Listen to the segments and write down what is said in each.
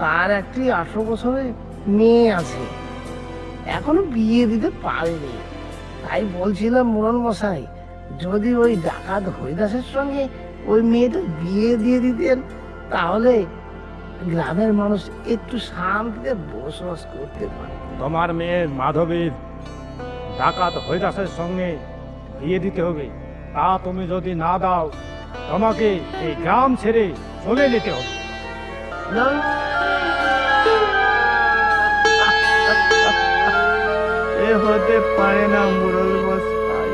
তার একটি 18 বছরের মেয়ে আছে, এখনো বিয়ে দিতে পারেনি। তাই বলছিলাম মোড়ল মশাই, যদি ওই ডাকাত হরিদাসের সঙ্গে ওই মেয়েটা বিয়ে দিয়ে দিতেন, তাহলে গ্রামের মানুষ একটু শান্তিতে বসবাস করতে পারে। তোমার মেয়ে মাধবীর ডাকাত হরিদাসের সঙ্গে বিয়ে দিতে হবে, তা তুমি যদি না দাও, তোমাকে এই গ্রাম ছেড়ে চলে যেতে হবে। এ হতে পারে না মোড়ল মশাই,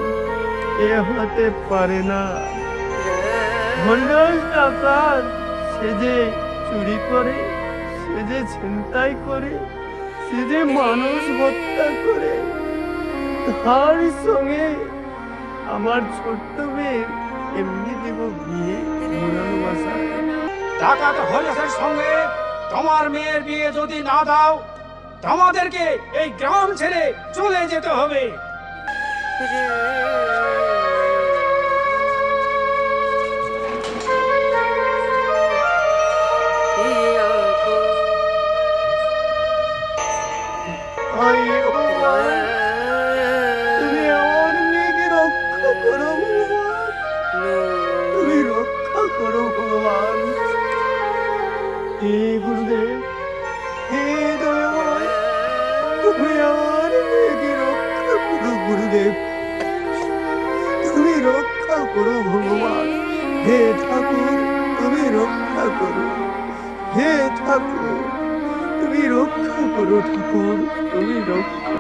এ হতে পারে না। হরিদাস ডাকাত, সে যে চুরি করে, সে যে ছিনতাই করে, সে যে মানুষ হত্যা করে, তার সঙ্গে আমার ছোট্ট মেয়ে এমনি দেব বিয়ে? মোড়ল মশাই, ডাকাত হরিদাসের সঙ্গে তোমার মেয়ের বিয়ে যদি না দাও, তোমাদেরকে এই গ্রাম ছেড়ে চলে যেতে হবে। তুমি আমার মেয়েকে রক্ষা করো ভগবান, তুমি রক্ষা করো ভগবান। হে গুরুদেব, হে দয়াময়, তুমি আমার মেয়েকে রক্ষা করো গুরুদেব, তুমি রক্ষা করো ভগবান। হে ঠাকুর, তুমি রক্ষা করো। হে ঠাকুর, তুমি রক্ষা করো। ঠাকুর, তুমি রক্ষা।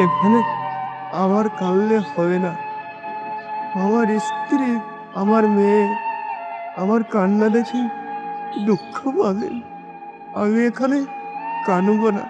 এখানে আমার কাঁদলে হবে না। আমার স্ত্রী, আমার মেয়ে আমার কান্না দেখে দুঃখ পাবেন। আমি এখানে কাঁদব না।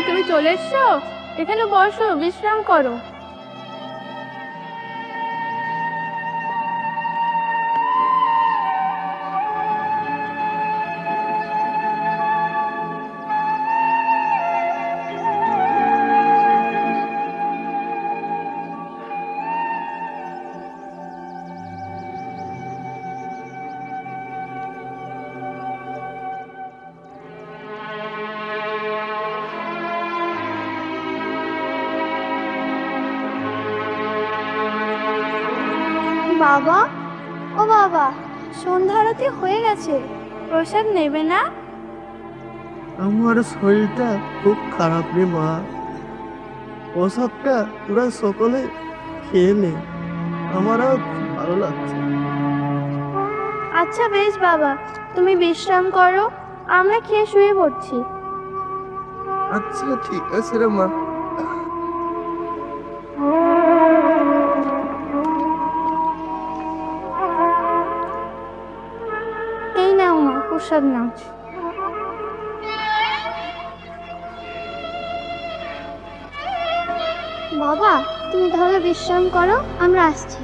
তুমি চলে এসছো? এখানে বসো, বিশ্রাম করো। বাবা, ও বাবা, সন্ধ্যা আরতি হয়ে গেছে, প্রসাদ নেবে না? আমার শরীরটা খুব খারাপ রে মা, প্রসাদটা তোরা সকলে খেয়ে নে, আমার আর ভালো লাগছে। আচ্ছা বেশ বাবা, তুমি বিশ্রাম করো, আমরা খেয়ে শুয়ে পড়ছি। আচ্ছা ঠিক আছে রে মা। প্রসাদ নাও। বাবা তুমি তাহলে বিশ্রাম করো, আমরা আসছি।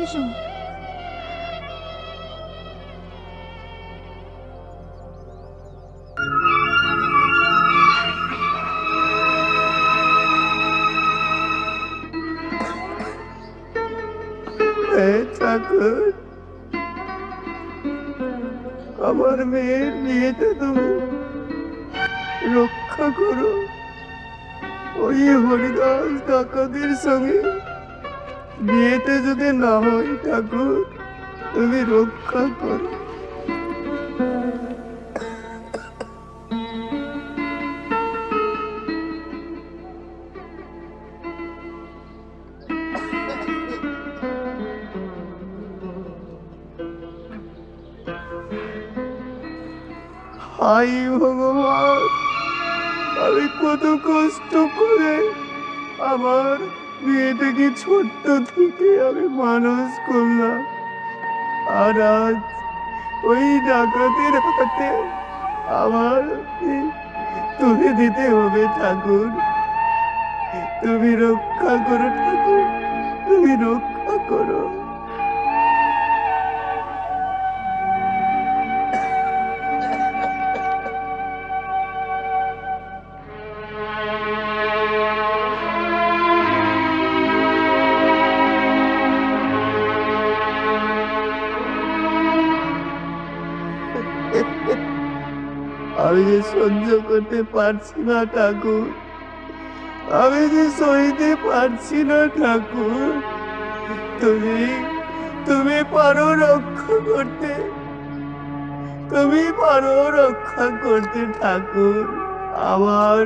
এসো। ঠাকুর, আমার মেয়ের বিয়েতে তুমি রক্ষা করো। ওই হরিদাস ডাকাতের সঙ্গে বিয়েতে যদি না হয় ঠাকুর, তুমি রক্ষা করো। হাই ভগবান, আমি কত কষ্ট করে আমার মেয়েটাকে ছোট্ট থেকে আমি মানুষ করলাম, আর আজ ওই ডাকাতের হাতে আমার তুলে দিতে হবে। ঠাকুর তুমি রক্ষা করো, ঠাকুর তুমি রক্ষা করো। আমি যে সহ্য করতে পারছি না ঠাকুর, আমি যে সইতে পারছি না ঠাকুর। তুমি তুমি পারো রক্ষা করতে, তুমি পারো রক্ষা করতে ঠাকুর। আমার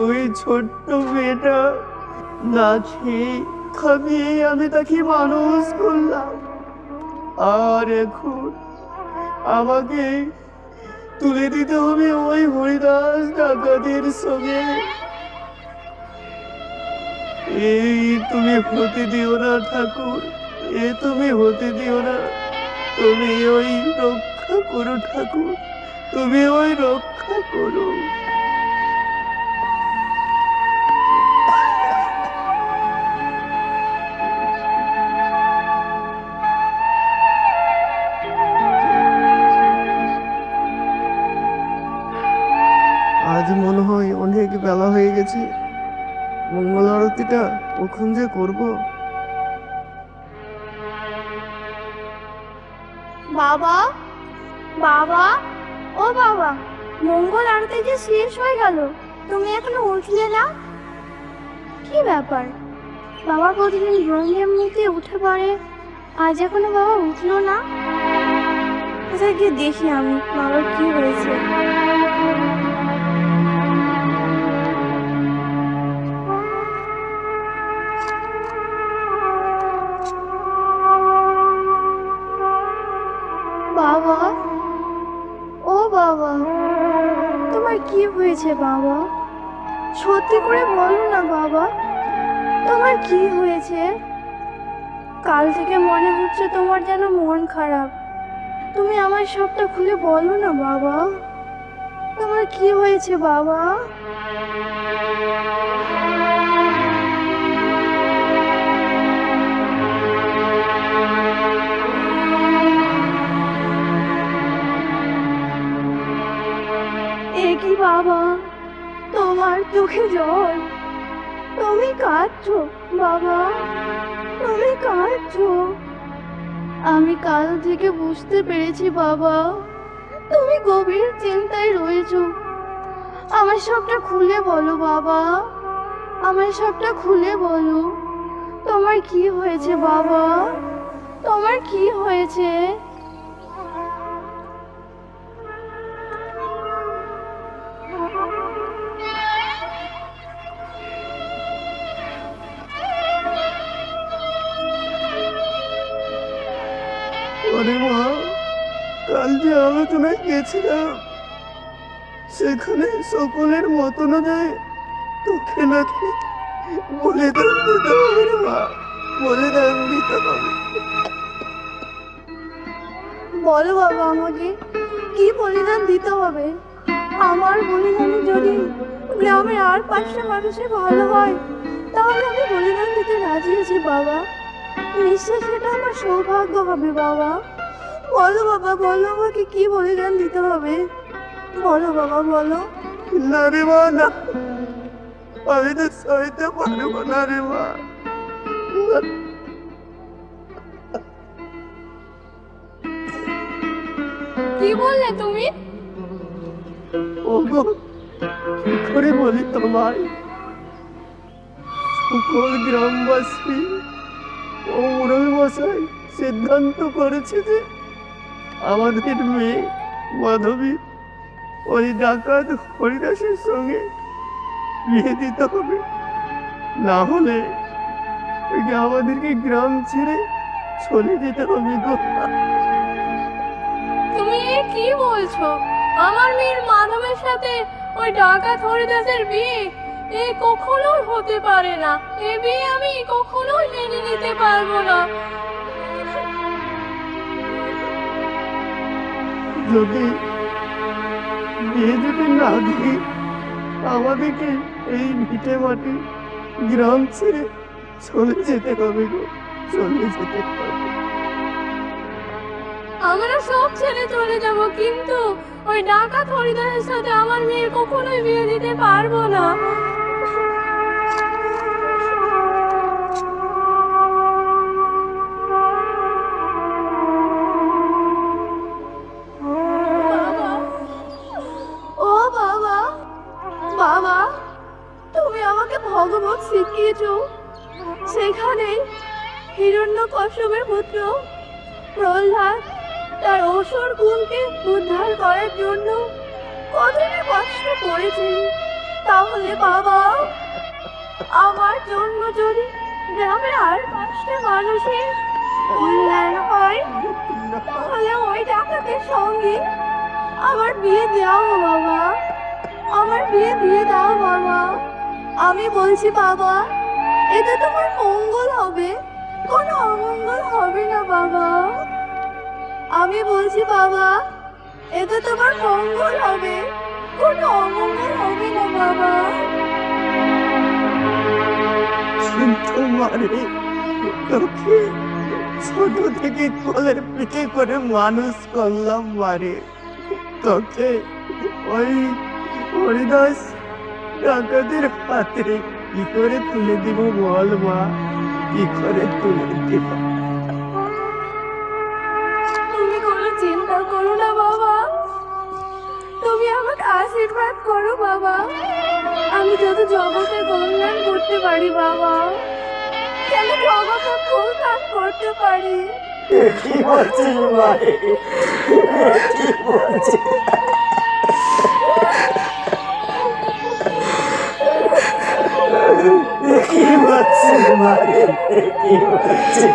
ওই ছোট্ট মেয়েটা না খেয়ে খামিয়ে আমি তাকে মানুষ করলাম, আর এখন আমাকে তুলে দিতে হবে ওই হরিদাস ডাকাতের সঙ্গে। এই তুমি হতে দিও না ঠাকুর, তুমি হতে দিও না। তুমি ওই রক্ষা করো ঠাকুর, তুমি ওই রক্ষা করো। আজ মনে হয় অনেক বেলা হয়ে গেছে, মঙ্গল আরতিটা কখন যে করব। বাবা, বাবা, ও বাবা, মঙ্গল আরতি যে শেষ হয়ে গেল, তুমি এখনো উঠলে না? কি ব্যাপার? বাবা প্রতিদিন ব্রহ্মের মুখে উঠে পড়ে, আজ এখনো বাবা উঠলো না? আচ্ছা গিয়ে দেখি আমি বাবার কি হয়েছে। বাবা, ও বাবা, তোমার কি হয়েছে বাবা? সত্যি করে বলো না বাবা, তোমার কি হয়েছে? কাল থেকে মনে হচ্ছে তোমার যেন মন খারাপ। তুমি আমার সবটা খুলে বলো না বাবা, তোমার কি হয়েছে বাবা? এ কি বাবা, তোমার চোখে জল, তুমি কাঁদছো বাবা, তুমি কাঁদছো। আমি কাল থেকে বুঝতে পেরেছি বাবা, তুমি গভীর চিন্তায় রয়েছো। আমার সবটা খুলে বলো বাবা, আমার সবটা খুলে বলো। তোমার কি হয়েছে বাবা, তোমার কি হয়েছে? ওরে মা, কাল যে আলোচনায় গেছিলাম, সেখানে সকলের মত অনুযায়ী তোকে নাকি বলিদান দিতে হবে রে মা, বলিদান দিতে হবে। বলো বাবা, আমাকে কি বলিদান দিতে হবে? আমার বলিদানে যদি গ্রামের আর 5টা মানুষের ভালো হয়, তাহলে আমি বলিদান দিতে রাজি আছি বাবা। নিশ্চয় সেটা আমার সৌভাগ্য হবে বাবা। বলো বাবা, বলো আমাকে কি বলিদান দিতে হবে? বলো বাবা, বলো। না রে মা, না, আমি তো সইতে পারবো না রে মা। কি বললে তুমি? ওগো, কি করে বলি তোমায়? সকল গ্রামবাসী ও মুরল মশাই সিদ্ধান্ত করেছে যে আমাদের মেয়ে মাধবী ওই ডাকাত হরিদাসের সঙ্গে বিয়ে দিতে হবে, না হলে আমাদেরকে গ্রাম ছেড়ে চলে যেতে হবে গো। তুমি এ কি বলছো? আমার মেয়ের মাধবের সাথে ওই ডাকাত হরিদাসের বিয়ে এ কখনোই হতে পারে না। এ বিয়ে আমি কখনোই মেনে নিতে পারবো না। যদি বিয়ে যদি না দিই, আমাদেরকে এই ভিটে মাটি গ্রাম ছেড়ে চলে যেতে হবে গো, চলে যেতে হবে। আমরা সব ছেড়ে চলে যাব, কিন্তু ওই ডাকাত হরিদাসের সাথে আমার মেয়ের কখনোই বিয়ে দিতে পারবো না। ও বাবা, বাবা, তুমি আমাকে ভগবত শিখিয়েছো। সেখানে হিরণ্যকশ্যপের পুত্র প্রহ্লাদ তার অসুর গুণকে উদ্ধার করার জন্য কতটা কষ্ট করেছে। তাহলে বাবা, আমার জন্য যদি গ্রামের আর 5টা মানুষের কল্যাণ হয়, তাহলে ওই ডাকাতের সঙ্গে আমার বিয়ে দাও বাবা, আমার বিয়ে দিয়ে দাও বাবা। আমি বলছি বাবা, এতে তোমার মঙ্গল হবে, কোনো অমঙ্গল হবে না বাবা। আমি বলছি বাবা, এতে তোমার মঙ্গল হবে, কোনো অমঙ্গল হবে না বাবা। কিন্তু মারে, তোকে ছোট থেকে কোলের পিঠে করে মানুষ করলাম মারে, তোকে ওই হরিদাস ডাকাতের হাতে কি করে তুলে দিব বল মা, কি করে তুলে দিব? তুমি কোনো চিন্তা করো না বাবা, তুমি আমাকে আশীর্বাদ করো বাবা। আমি যত জগতের কল্যাণ করতে পারি বাবা, কেন জগতের কল্যাণ করতে পারি। কি বলছিস মারে, কি বলছিস? কি বলছিস মারে, কি বলছিস?